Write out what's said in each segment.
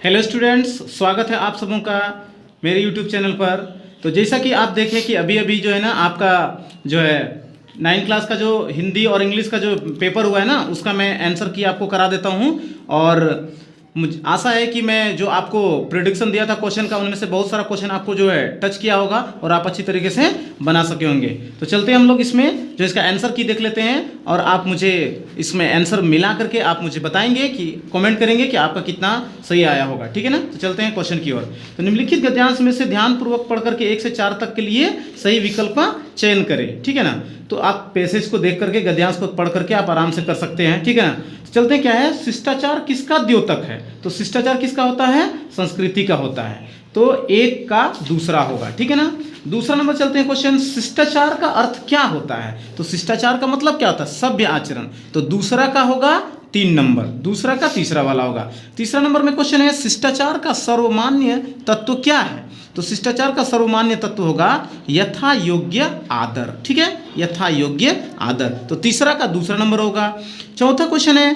Hello students, स्वागत है आप सबों का मेरे यूट्यूब चैनल पर। तो जैसा कि आप देखें कि अभी अभी जो है ना आपका जो है 9th क्लास का जो हिंदी और इंग्लिश का जो पेपर हुआ है ना, उसका मैं आंसर की आपको करा देता हूं। और मुझे आशा है कि मैं जो आपको प्रेडिक्शन दिया था क्वेश्चन का, उनमें से बहुत सारा क्वेश्चन आपको जो है टच किया होगा और आप अच्छी तरीके से बना सके होंगे। तो चलते हैं हम लोग इसमें जो इसका आंसर की देख लेते हैं और आप मुझे इसमें आंसर मिला करके आप मुझे बताएंगे कि कमेंट करेंगे कि आपका कितना सही आया होगा। ठीक है ना। तो चलते हैं क्वेश्चन की ओर। तो निम्नलिखित गद्यांश में से ध्यानपूर्वक पढ़ करके 1 से 4 तक के लिए सही विकल्प का चयन करें। ठीक है ना। तो आप पैसेज को देख करके गद्यांश को पढ़ करके आप आराम से कर सकते हैं। ठीक है ना। चलते हैं, क्या है शिष्टाचार किसका द्योतक है? तो शिष्टाचार किसका होता है? संस्कृति का होता है। तो एक का दूसरा होगा। ठीक है ना। दूसरा नंबर चलते हैं क्वेश्चन, शिष्टाचार का अर्थ क्या होता है? तो शिष्टाचार का मतलब क्या होता है? सभ्य आचरण। तो दूसरा का होगा 3 नंबर, दूसरा का तीसरा वाला होगा। तीसरा नंबर में क्वेश्चन है, शिष्टाचार का सर्वमान्य तत्व क्या है? तो शिष्टाचार का सर्वमान्य तत्व होगा यथा योग्य आदर। ठीक है, यथा योग्य आदर। तो तीसरा का दूसरा नंबर होगा। चौथा क्वेश्चन है,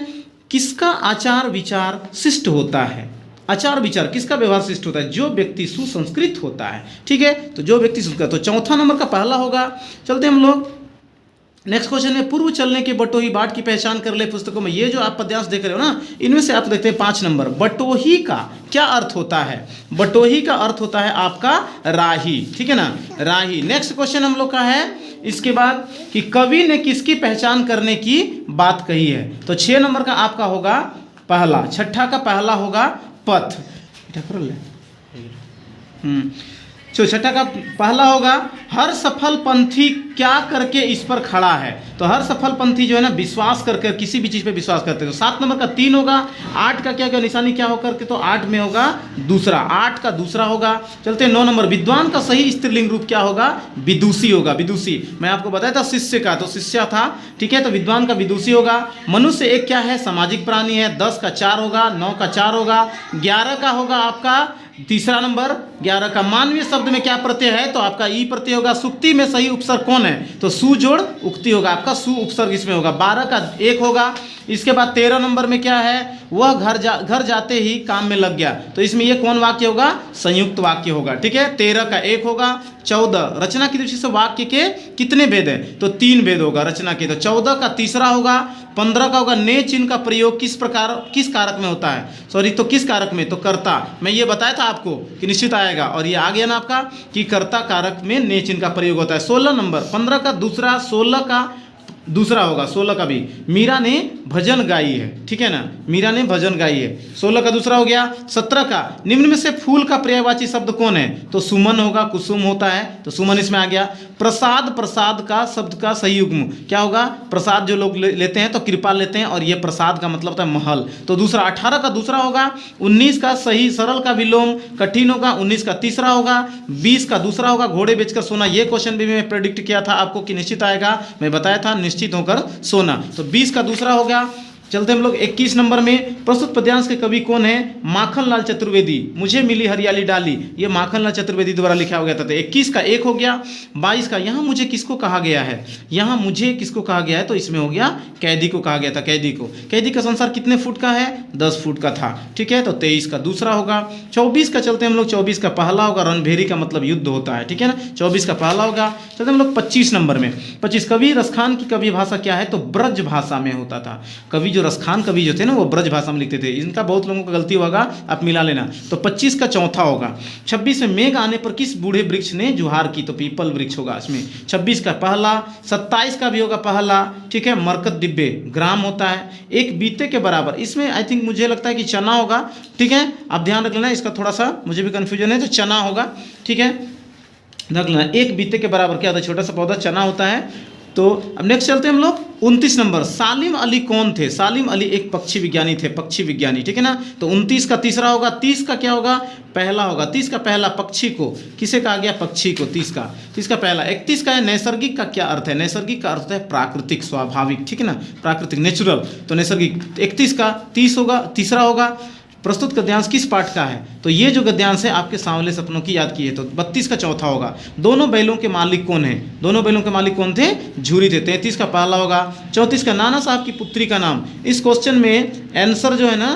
किसका आचार विचार शिष्ट होता है? आचार विचार किसका व्यवहार शिष्ट होता है? जो व्यक्ति सुसंस्कृत होता है। ठीक है, तो जो व्यक्ति सुसंस्कृत, तो चौथा नंबर का पहला होगा। चलते हम लोग नेक्स्ट क्वेश्चन में, पूर्व चलने के बटोही बाट की पहचान कर ले पुस्तकों में। ये जो आप पद्यांश देख रहे हो ना, इनमें से आप देखते हैं 5 नंबर। बटोही का क्या अर्थ होता है? बटोही का अर्थ होता है आपका राही। ठीक है ना, राही। नेक्स्ट क्वेश्चन हम लोग का है इसके बाद कि कवि ने किसकी पहचान करने की बात कही है? तो 6 नंबर का आपका होगा पहला। छठा का पहला होगा पथ। छठा का पहला होगा, हर सफल पंथी क्या करके इस पर खड़ा है? तो हर सफल पंथी जो है ना विश्वास करके, किसी भी चीज़ पे विश्वास करते हैं। तो 7 नंबर का 3 होगा। 8 का क्या निशानी क्या होकर के? तो 8 में होगा दूसरा, 8 का दूसरा होगा। चलते हैं 9 नंबर, विद्वान का सही स्त्रीलिंग रूप क्या होगा? विदुषी होगा। विदुषी मैं आपको बताया था शिष्य का, तो शिष्य था। ठीक है, तो विद्वान का विदुषी होगा। मनुष्य एक क्या है? सामाजिक प्राणी है। 10 का 4 होगा। 9 का 4 होगा। 11 का होगा आपका तीसरा नंबर। 11 का मानवीय शब्द में क्या प्रत्यय है? तो आपका ई प्रत्यय होगा। सुक्ति में सही उपसर्ग कौन है? तो सु जोड़ उक्ति होगा, आपका सु उपसर्ग इसमें होगा। 12 का 1 होगा। इसके बाद 13 नंबर में क्या है? वह घर जाते ही काम में लग गया। तो इसमें ये कौन वाक्य होगा? संयुक्त वाक्य होगा। ठीक है, 13 का 1 होगा। 14 रचना की दृष्टि से वाक्य के कितने भेद हैं? तो 3 भेद होगा रचना के। तो 14 का तीसरा होगा। 15 का होगा, ने चिन्ह का प्रयोग किस कारक में होता है? सॉरी, तो किस कारक में? तो कर्ता। मैं ये बताया था आपको कि निश्चित आएगा, और ये आ गया ना आपका कि कर्ता कारक में ने चिन्ह का प्रयोग होता है। 16 नंबर, 15 का दूसरा, 16 का दूसरा होगा। 16 का भी, मीरा ने भजन गाई है। ठीक है ना, मीरा ने भजन गाई है। 16 का दूसरा हो गया। 17 का, निम्न में से फूल का पर्यायवाची शब्द कौन है? तो सुमन होगा, कुसुम होता है, तो सुमन इसमें आ गया। प्रसाद, प्रसाद का शब्द का सही युग्म क्या होगा? प्रसाद जो लोग लेते हैं तो कृपा लेते हैं, और ये प्रसाद का मतलब होता है महल। तो दूसरा 18 का दूसरा होगा। 19 का सही सरल का विलोम कठिन होगा। 19 का तीसरा होगा। 20 का दूसरा होगा, घोड़े बेचकर सोना। ये क्वेश्चन भी मैं प्रेडिक्ट किया था आपको कि निश्चित आएगा, मैं बताया था निश्चित होकर सोना। तो 20 का दूसरा हो गया। चलते हम लोग 21 नंबर में, प्रस्तुत पद्यांश के कवि कौन है? माखनलाल चतुर्वेदी। मुझे मिली हरियाली डाली, ये माखनलाल चतुर्वेदी द्वारा लिखा गया था। तो 21 का 1 हो गया। 22 का, यहाँ मुझे किसको कहा गया है? यहाँ मुझे किसको कहा गया है? तो इसमें हो गया कैदी को कहा गया था। कैदी को। कैदी का संसार कितने फुट का है? 10 फुट का था। ठीक है, तो 23 का दूसरा होगा। 24 का चलते हम लोग, 24 का पहला होगा। रणभेरी का मतलब युद्ध होता है। ठीक है ना, 24 का पहला होगा। चलते हम लोग 25 नंबर में। 25, कवि रसखान की कवि भाषा क्या है? तो ब्रज भाषा में होता था। कवि जो रसखान कवि जो थे ना, वो ब्रज भाषा में लिखते थे। इनका बहुत लोगों को गलती होगा, आप मिला लेना। तो 25 का चौथा होगा। 26 में, मेघ आने पर किस बूढ़े वृक्ष ने जुहार की? तो पीपल वृक्ष होगा इसमें। 26 का पहला। 27 का भी होगा पहला। ठीक है, मरकत डिब्बे ग्राम होता है। एक बीते के बराबर, इसमें आई थिंक मुझे लगता है कि चना होगा। ठीक है, आप ध्यान रख लेना, इसका थोड़ा सा मुझे भी कन्फ्यूजन है, तो चना होगा। ठीक है, रख लेना। एक बीते के बराबर क्या होता है? छोटा सा पौधा चना होता है। तो अब नेक्स्ट चलते हैं हम लोग 29 नंबर, सालिम अली कौन थे? सालिम अली एक पक्षी विज्ञानी थे, पक्षी विज्ञानी। ठीक है ना, तो 29 का तीसरा होगा। 30 का क्या होगा? पहला होगा। 30 का पहला, पक्षी को किसे कहा गया? पक्षी को। 30 का पहला। 31 का है, नैसर्गिक का क्या अर्थ है? नैसर्गिक का अर्थ है प्राकृतिक, स्वाभाविक। ठीक है ना, प्राकृतिक, नेचुरल, तो नैसर्गिक। 31 का 30 होगा, तीसरा होगा। प्रस्तुत गद्यांश किस पाठ का है? तो ये जो गद्यांश है आपके सांवले सपनों की याद की है। तो 32 का चौथा होगा। दोनों बैलों के मालिक कौन है? दोनों बैलों के मालिक कौन थे? झूरी थे। 33 का पहला होगा। 34 का, नाना साहब की पुत्री का नाम। इस क्वेश्चन में आंसर जो है ना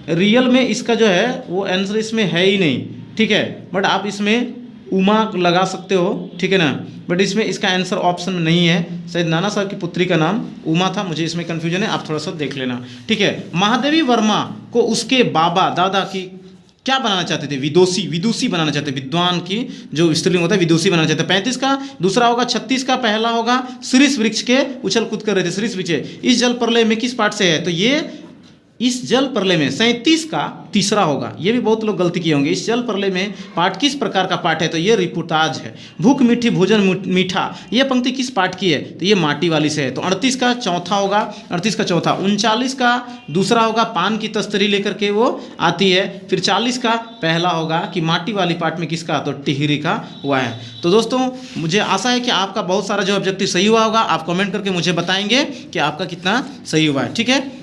रियल में इसका जो है वो आंसर इसमें है ही नहीं, ठीक है, बट आप इसमें उमा लगा सकते हो, ठीक है ना, बट इसमें इसका आंसर ऑप्शन में नहीं है। शायद नाना साहब की पुत्री का नाम उमा था, मुझे इसमें कन्फ्यूजन है, आप थोड़ा सा देख लेना, ठीक है। महादेवी वर्मा को उसके बाबा दादा की क्या बनाना चाहते थे? विदुषी बनाना चाहते, विद्वान की जो स्त्रीलिंग होता है विदुषी बनाना चाहते। 35 का दूसरा होगा, 36 का पहला होगा, शीर्ष वृक्ष के उछल कूद कर रहे थे, शीर्ष वृक्ष इस जल प्रलय में किस पाठ से है? तो ये इस जल प्रलय में 37 का तीसरा होगा। ये भी बहुत लोग गलती किए होंगे, इस जल प्रलय में पाठ किस प्रकार का पाठ है? तो ये रिपोर्टाज है। भूख मीठी भोजन मीठा, ये पंक्ति किस पाठ की है? तो ये माटी वाली से है। तो 38 का चौथा होगा, 38 का चौथा। 39 का दूसरा होगा, पान की तस्तरी लेकर के वो आती है। फिर 40 का पहला होगा कि माटी वाली पाठ में किसका? तो टिहरी का हुआ है। तो दोस्तों मुझे आशा है कि आपका बहुत सारा जो ऑब्जेक्टिव सही हुआ होगा। आप कमेंट करके मुझे बताएंगे कि आपका कितना सही हुआ है, ठीक है।